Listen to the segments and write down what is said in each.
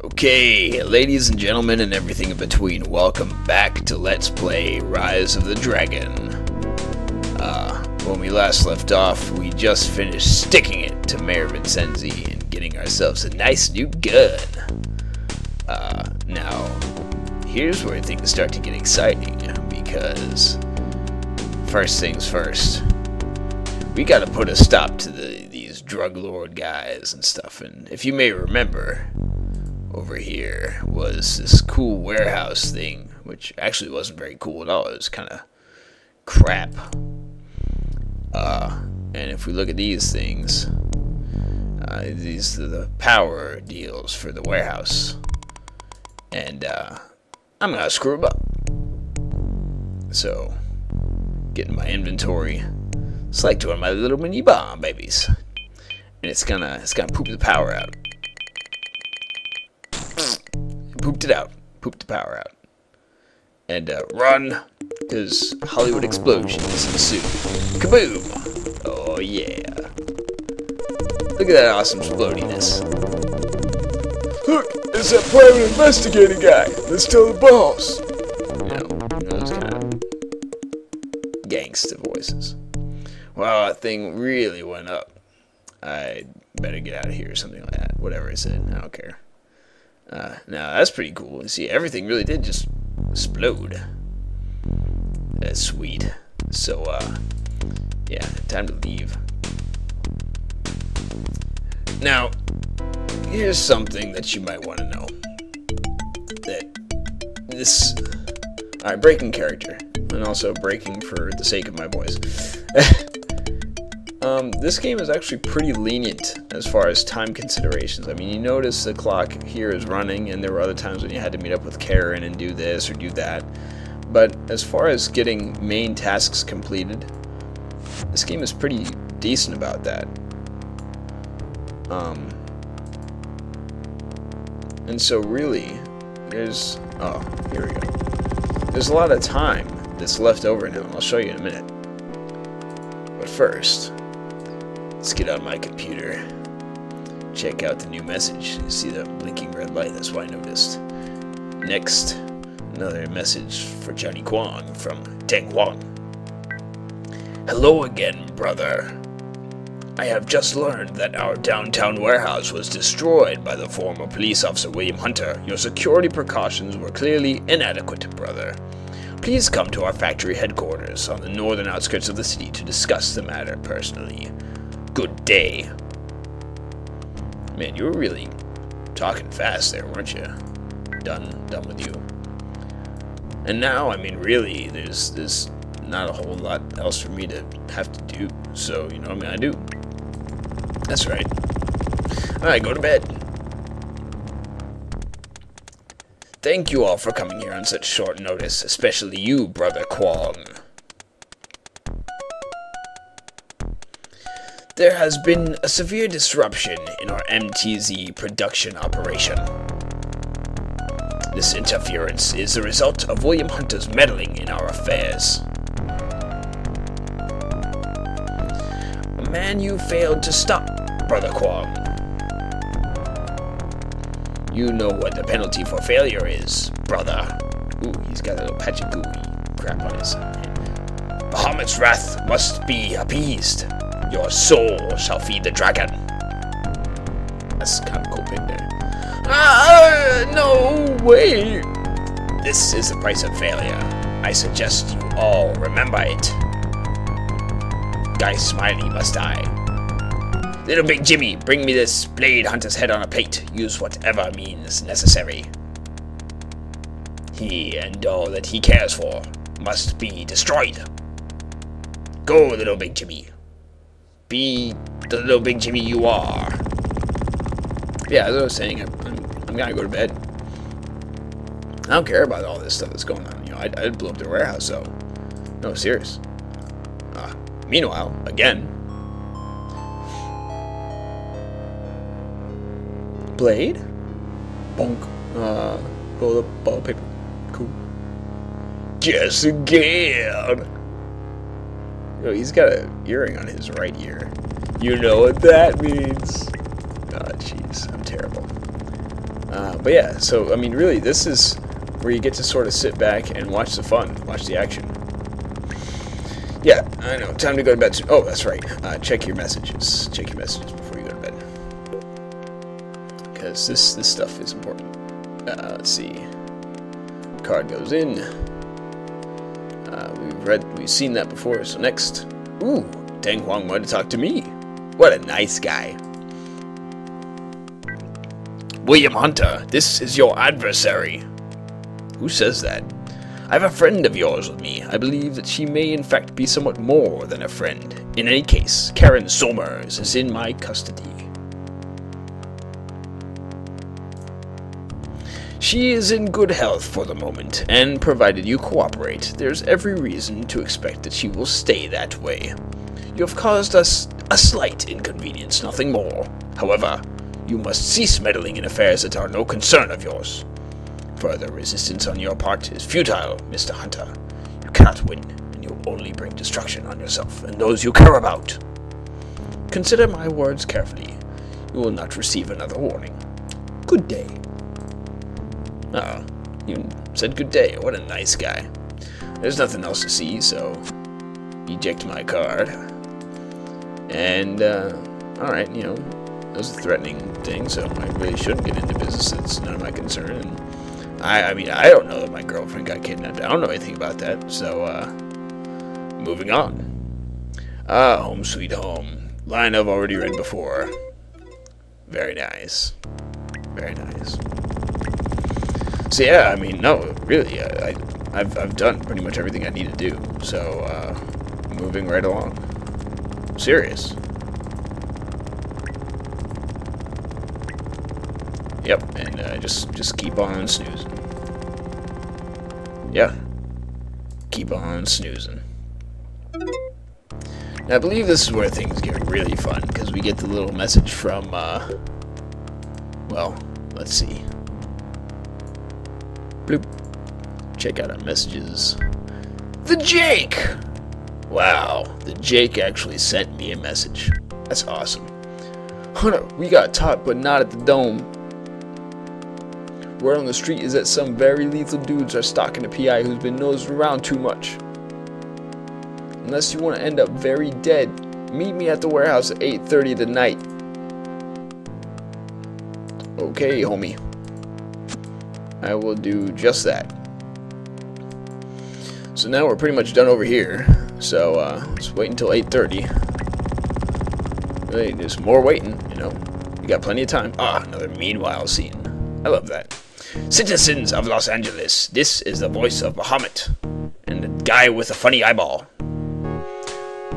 Okay, ladies and gentlemen and everything in between, welcome back to Let's Play Rise of the Dragon. When we last left off, we just finished sticking it to Mayor Vincenzi and getting ourselves a nice new gun. Now, here's where things start to get exciting, because first things first, we gotta put a stop to these drug lord guys and stuff. And if you may remember, over here was this cool warehouse thing, which actually wasn't very cool at all. It was kind of crap. And if we look at these things, these are the power deals for the warehouse. And I'm gonna screw them up. So, getting my inventory. It's like doing my little mini bomb babies, and it's gonna poop the power out. Pooped it out. Pooped the power out. And run, because Hollywood explosions ensue. Kaboom! Oh yeah! Look at that awesome explodiness. Look, it's that private investigator guy. Let's tell the boss. You know those kind of gangster voices. Wow, that thing really went up. I better get out of here or something like that. Whatever I said, I don't care. Now that's pretty cool. You see, everything really did just explode. That's sweet. So, yeah, time to leave. Now, here's something that you might want to know. Alright, breaking character. And also breaking for the sake of my voice. This game is actually pretty lenient as far as time considerations. I mean, you notice the clock here is running, and there were other times when you had to meet up with Karyn and do this or do that. But as far as getting main tasks completed, this game is pretty decent about that. And so really, there's... Oh, here we go. There's a lot of time that's left over now, and I'll show you in a minute. But first, let's get on my computer. Check out the new message. You see the blinking red light, that's what I noticed. Next, another message for Johnny Kwong from Teng Huang. Hello again, brother. I have just learned that our downtown warehouse was destroyed by the former police officer William Hunter. Your security precautions were clearly inadequate, brother. Please come to our factory headquarters on the northern outskirts of the city to discuss the matter personally. Good day. Man, you were really talking fast there, weren't you? Done with you. And now, I mean, really, there's not a whole lot else for me to have to do. So, you know what I'm gonna do? That's right. Alright, go to bed. Thank you all for coming here on such short notice, especially you, Brother Kwong. There has been a severe disruption in our MTZ production operation. This interference is the result of William Hunter's meddling in our affairs. A man you failed to stop, Brother Kwong. You know what the penalty for failure is, brother. Ooh, he's got a little patch of gooey crap on his hand. Bahamut's wrath must be appeased. Your soul shall feed the dragon. That's kind of cool thing there. No way. This is the price of failure. I suggest you all remember it. Guy Smiley must die. Little Big Jimmy, bring me this Blade Hunter's head on a plate. Use whatever means necessary. He and all that he cares for must be destroyed. Go, Little Big Jimmy. Be the Little Big Jimmy you are. Yeah, as I was saying, I'm gonna go to bed. I don't care about all this stuff that's going on. You know, I'd blow up their warehouse, so... No, serious. Meanwhile, again... Blade? Bonk. Roll up ball paper. Cool. Guess again! Yo, he's got an earring on his right ear. You know what that means. Oh, jeez, I'm terrible. But yeah, so, I mean, really, this is where you get to sort of sit back and watch the fun, watch the action. Yeah, I know, time to go to bed soon. Oh, that's right, check your messages. Check your messages before you go to bed. Because this stuff is important. Let's see. Card goes in. We've seen that before, so next. Ooh, Deng Huang wanted to talk to me. What a nice guy. William Hunter, this is your adversary. Who says that? I have a friend of yours with me. I believe that she may in fact be somewhat more than a friend. In any case, Karyn Somers is in my custody. She is in good health for the moment, and provided you cooperate, there's every reason to expect that she will stay that way. You have caused us a slight inconvenience, nothing more. However, you must cease meddling in affairs that are no concern of yours. Further resistance on your part is futile, Mr. Hunter. You cannot win, and you will only bring destruction on yourself and those you care about. Consider my words carefully. You will not receive another warning. Good day. Oh, you said good day. What a nice guy. There's nothing else to see, so eject my card. And, alright, you know, that was a threatening thing, so I really shouldn't get into business. It's none of my concern. And I mean, I don't know that my girlfriend got kidnapped. I don't know anything about that, so, moving on. Home Sweet Home. Line I've already read before. Very nice. Very nice. So yeah, I mean, no, really, I've done pretty much everything I need to do. So, moving right along. Serious. Yep, and just keep on snoozing. Yeah, keep on snoozing. Now, I believe this is where things get really fun, because we get the little message from, well, let's see. Bloop. Check out our messages. The Jake! Wow, the Jake actually sent me a message. That's awesome. Hunter, we got taught, but not at the dome. Word on the street is that some very lethal dudes are stalking a PI who's been nosed around too much. Unless you want to end up very dead, meet me at the warehouse at 8:30 tonight. Okay, homie. I will do just that. So now we're pretty much done over here. So let's wait until 8:30. Really, there's more waiting, you know. We got plenty of time. Ah, another meanwhile scene. I love that. Citizens of Los Angeles, this is the voice of Bahamut, and the guy with a funny eyeball.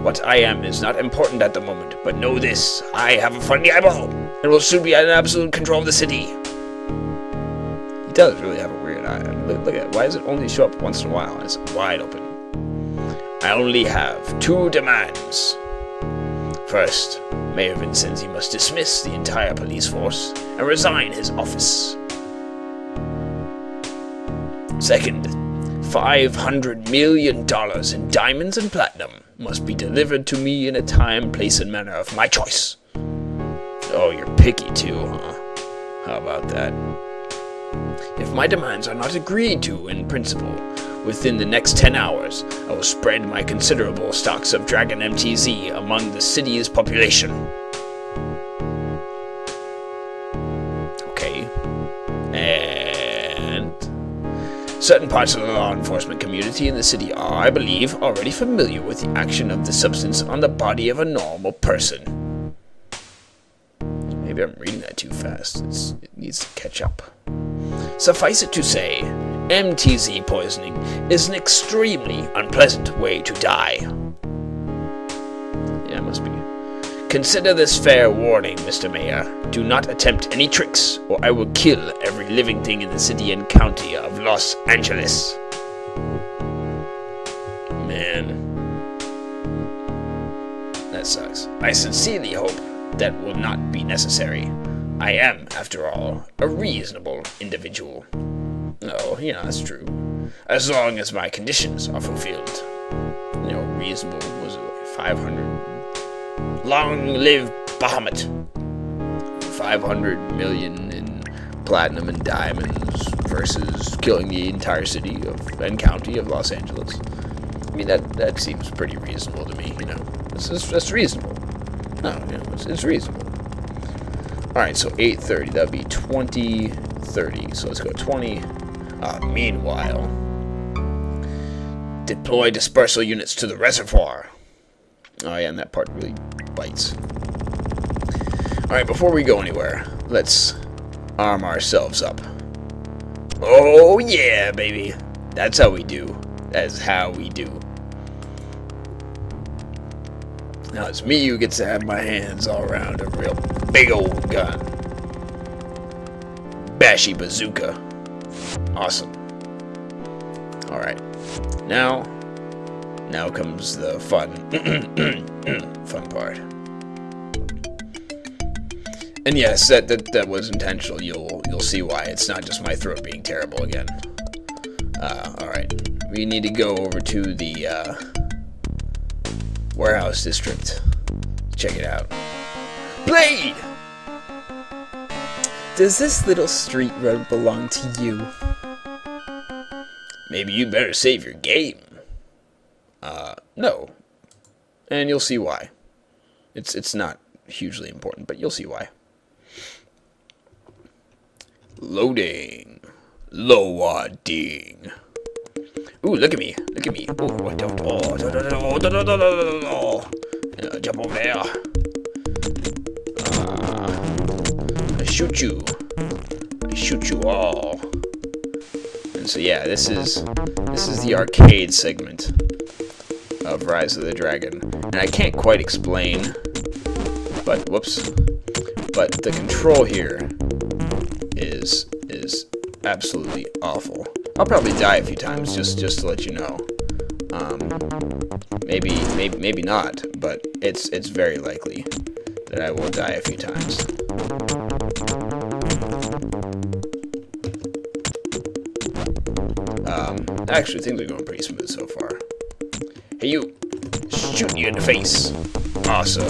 What I am is not important at the moment, but know this, I have a funny eyeball, and will soon be in absolute control of the city. He does really have a weird eye. I mean, look at it. Why does it only show up once in a while? It's wide open. I only have 2 demands. First, Mayor Vincenzi must dismiss the entire police force and resign his office. Second, $500 million in diamonds and platinum must be delivered to me in a time, place, and manner of my choice. Oh, you're picky too, huh? How about that? If my demands are not agreed to in principle, within the next 10 hours, I will spread my considerable stocks of Dragon MTZ among the city's population. Okay. And certain parts of the law enforcement community in the city are, I believe, already familiar with the action of the substance on the body of a normal person. Maybe I'm reading that too fast. It needs to catch up. Suffice it to say, MTZ poisoning is an extremely unpleasant way to die. Yeah, it must be. Consider this fair warning, Mr. Mayor. Do not attempt any tricks, or I will kill every living thing in the city and county of Los Angeles. Man. That sucks. I sincerely hope that will not be necessary. I am, after all, a reasonable individual. Oh, yeah, that's true. As long as my conditions are fulfilled. You know, reasonable, was it like 500? Long live Bahamut. 500 million in platinum and diamonds versus killing the entire city and county of Los Angeles. I mean, that seems pretty reasonable to me, you know. That's reasonable. No, you know, it's reasonable. Alright, so 8:30, that'd be 20:30. So let's go 20. Meanwhile, deploy dispersal units to the reservoir. Oh yeah, and that part really bites. Alright, before we go anywhere, let's arm ourselves up. Oh yeah, baby. That's how we do. That's how we do. Now it's me who gets to have my hands all around a real big old gun. Bashy bazooka. Awesome. Alright. Now comes the fun fun part. And yes, that was intentional. You'll see why. It's not just my throat being terrible again. Alright. We need to go over to the warehouse district. Check it out. Blade! Does this little street road belong to you? Maybe you better save your game. No. And you'll see why. It's not hugely important, but you'll see why. Loading. Loading. Ooh, look at me. Look at me. Ooh, jump over there. I shoot you. I shoot you all. And so yeah, this is the arcade segment of Rise of the Dragon. And I can't quite explain, but whoops. But the control here is absolutely awful. I'll probably die a few times just to let you know. Maybe not, but it's very likely that I will die a few times. Actually, things are going pretty smooth so far. Hey, you! Shooting you in the face! Awesome.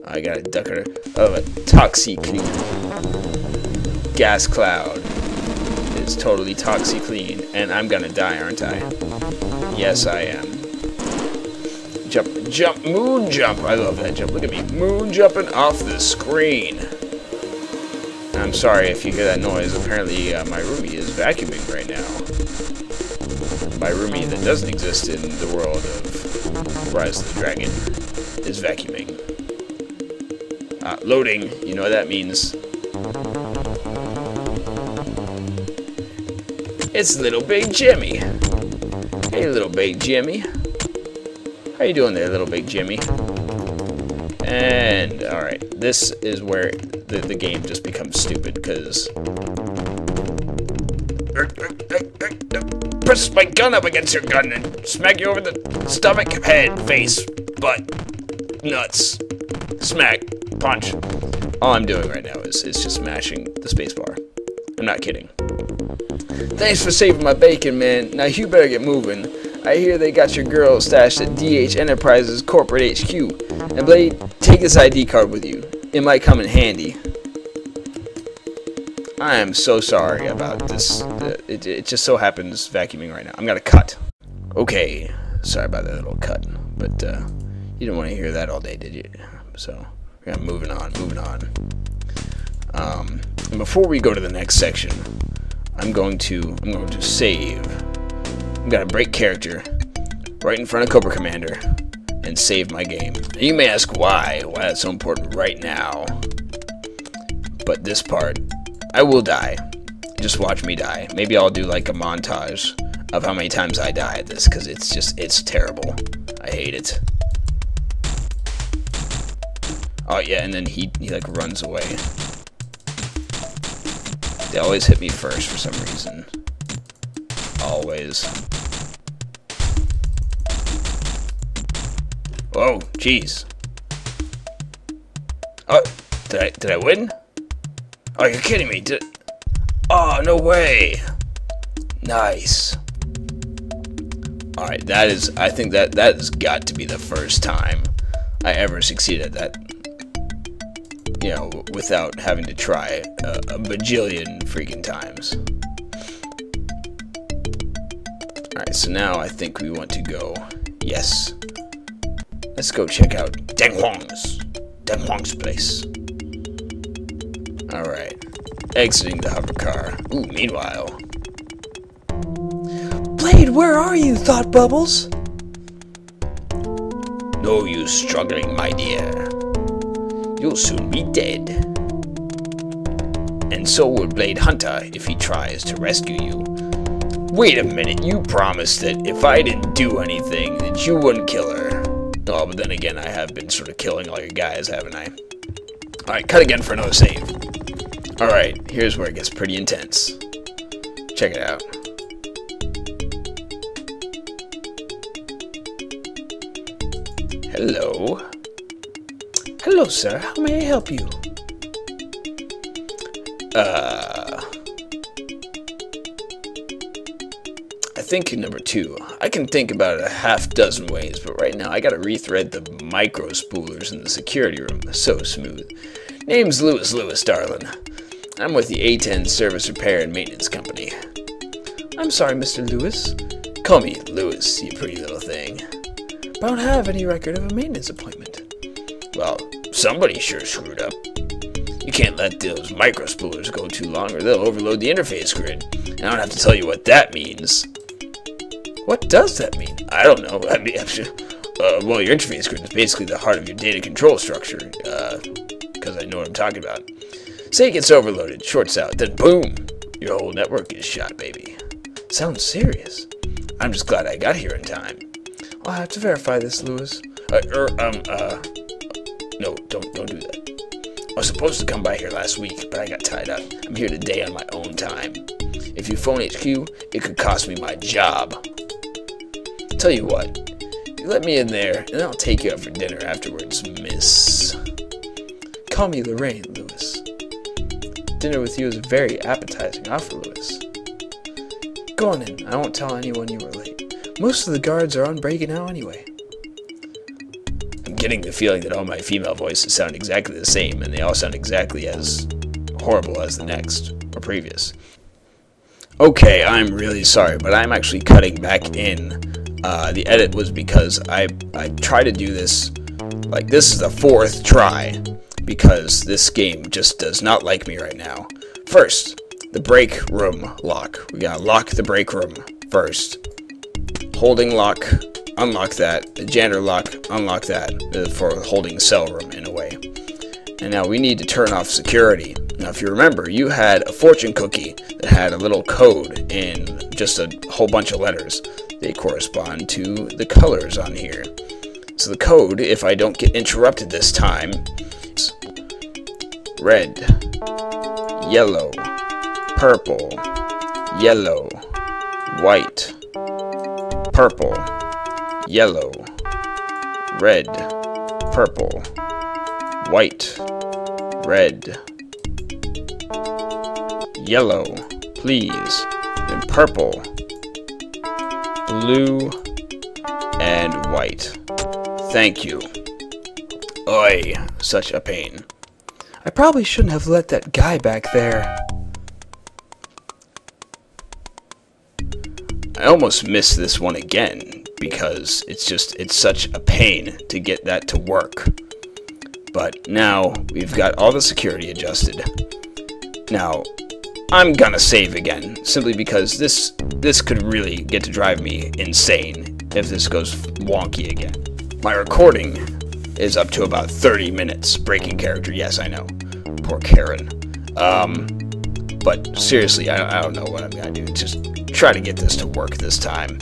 I got a ducker of a toxically gas cloud. It's totally toxiclean, and I'm gonna die, aren't I? Yes, I am. Jump, moon jump! I love that jump. Look at me, moon jumping off the screen. I'm sorry if you hear that noise. Apparently, my roomie is vacuuming right now. My roomie that doesn't exist in the world of Rise of the Dragon is vacuuming. Loading. You know what that means. It's Little Big Jimmy. Hey, Little Big Jimmy. How you doing there, Little Big Jimmy? And, alright, this is where the game just becomes stupid, because... Press my gun up against your gun and smack you over the stomach, head, face, butt, nuts. Smack, punch. All I'm doing right now is just smashing the spacebar. I'm not kidding. Thanks for saving my bacon, man. Now you better get moving. I hear they got your girl stashed at DH Enterprises corporate HQ. And Blade, take this ID card with you. It might come in handy. I am so sorry about this. It just so happens vacuuming right now. I'm gonna cut. Okay, sorry about that little cut, but you didn't want to hear that all day, did you? So we're gonna moving on. And before we go to the next section, I'm going to save. I'm gonna break character right in front of Cobra Commander and save my game. You may ask why that's so important right now. But this part, I will die. Just watch me die. Maybe I'll do like a montage of how many times I die at this, because it's terrible. I hate it. Oh yeah, and then he like runs away. They always hit me first for some reason. Always. Whoa, jeez. Oh, did I win? Oh, you're kidding me. Oh, no way. Nice. Alright, I think that has got to be the first time I ever succeeded at that. you know, without having to try a bajillion freaking times. Alright, so now I think we want to go, yes, let's go check out Deng Huang's place. Alright, exiting the hover car. Ooh, meanwhile. Blade, where are you, Thought Bubbles? No use struggling, my dear. You'll soon be dead. And so will Blade Hunter if he tries to rescue you. Wait a minute, you promised that if I didn't do anything, that you wouldn't kill her. Oh, but then again, I have been sort of killing all your guys, haven't I? Alright, cut again for another save. Alright, here's where it gets pretty intense. Check it out. Hello. Hello, sir. How may I help you? I think number 2. I can think about it a half dozen ways, but right now I gotta rethread the micro spoolers in the security room. So smooth. Name's Lewis, darling. I'm with the A10 Service Repair and Maintenance Company. I'm sorry, Mr. Lewis. Call me Lewis, you pretty little thing. But I don't have any record of a maintenance appointment. Well, somebody sure screwed up. You can't let those micro spoolers go too long or they'll overload the interface grid. I don't have to tell you what that means. What does that mean? I don't know. I mean, well, your interface grid is basically the heart of your data control structure, because I know what I'm talking about. Say it gets overloaded, shorts out, then boom, your whole network is shot, baby. Sounds serious. I'm just glad I got here in time. I'll have to verify this, Lewis. No, don't do that. I was supposed to come by here last week, but I got tied up. I'm here today on my own time. If you phone HQ, it could cost me my job. Tell you what, you let me in there, and I'll take you out for dinner afterwards, miss. Call me Lorraine, Lewis. Dinner with you is a very appetizing offer, Lewis. Go on in. I won't tell anyone you were late. Most of the guards are on break now anyway. I'm getting the feeling that all my female voices sound exactly the same, and they all sound exactly as horrible as the next, or previous. Okay, I'm really sorry, but I'm actually cutting back in. The edit was because I tried to do this, like, this is the 4th try, because this game just does not like me right now. First, the break room lock. We gotta lock the break room first. Holding lock, unlock that. The janitor lock, unlock that, for holding cell room in a way. And now we need to turn off security. Now, if you remember, you had a fortune cookie that had a little code in just a whole bunch of letters. They correspond to the colors on here. So the code, if I don't get interrupted this time, is red, yellow, purple, yellow, white, purple, yellow, red, purple, white, red, yellow, please, and purple, blue, and white. Thank you. Oi, such a pain. I probably shouldn't have let that guy back there. I almost missed this one again, because it's such a pain to get that to work. But now, we've got all the security adjusted. Now, I'm gonna save again, simply because this could really get to drive me insane if this goes wonky again. My recording is up to about 30 minutes. Breaking character, yes, I know. Poor Karyn. But seriously, I don't know what I'm gonna do. Just try to get this to work this time.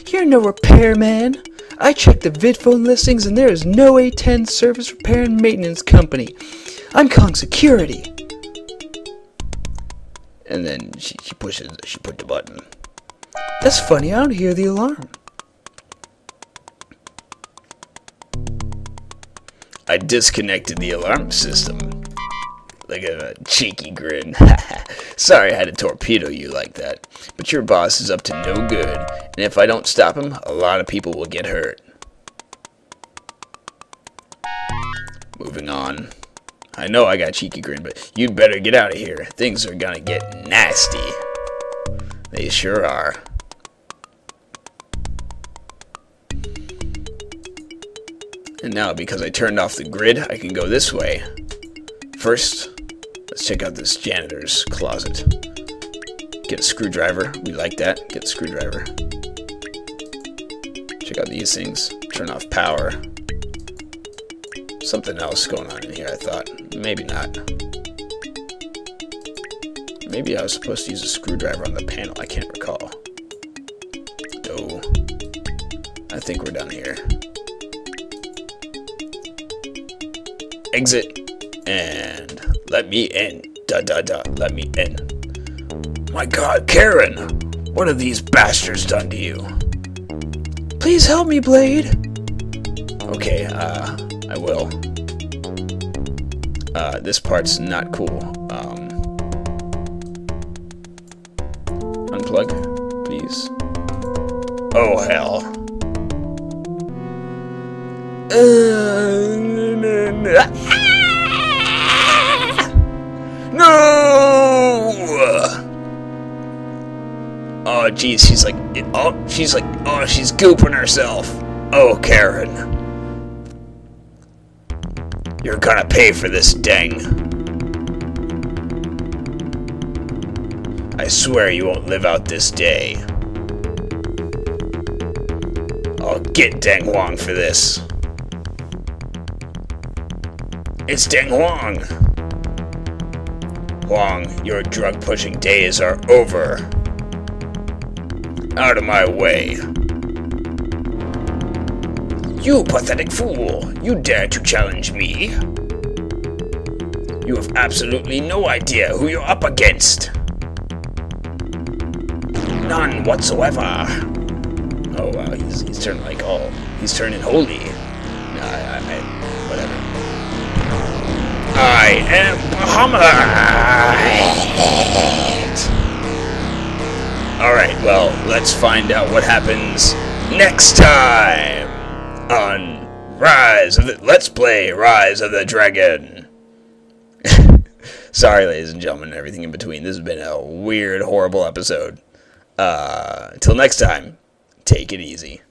You're no repairman. I checked the VidPhone listings and there is no A10 Service Repair and Maintenance Company. I'm calling security. And then she put the button. That's funny, I don't hear the alarm. I disconnected the alarm system. Look at a cheeky grin. Sorry I had to torpedo you like that. But your boss is up to no good. And if I don't stop him, a lot of people will get hurt. Moving on. I know I got a cheeky grin, but you'd better get out of here. Things are gonna get nasty. They sure are. And now, because I turned off the grid, I can go this way. First, let's check out this janitor's closet. Get a screwdriver. We like that. Get a screwdriver. Check out these things. Turn off power. Something else going on in here, I thought. Maybe not. Maybe I was supposed to use a screwdriver on the panel. I can't recall. No. I think we're done here. Exit. And let me in. Let me in. My God, Karyn! What have these bastards done to you? Please help me, Blade. Okay, I will. This part's not cool. Unplug, please. Oh, hell. No! Oh, jeez, she's like, she's gooping herself. Oh, Karyn. You're gonna pay for this, dang. I swear you won't live out this day. I'll get Deng Huang for this. It's Deng Huang. Huang, your drug-pushing days are over. Out of my way. You pathetic fool! You dare to challenge me? You have absolutely no idea who you're up against. None whatsoever. Oh wow, he's turned like all. He's turning holy. Whatever. I am Muhammad! Alright, well, let's find out what happens next time on Let's Play Rise of the Dragon. Sorry, ladies and gentlemen, and everything in between. This has been a weird, horrible episode. Till next time, take it easy.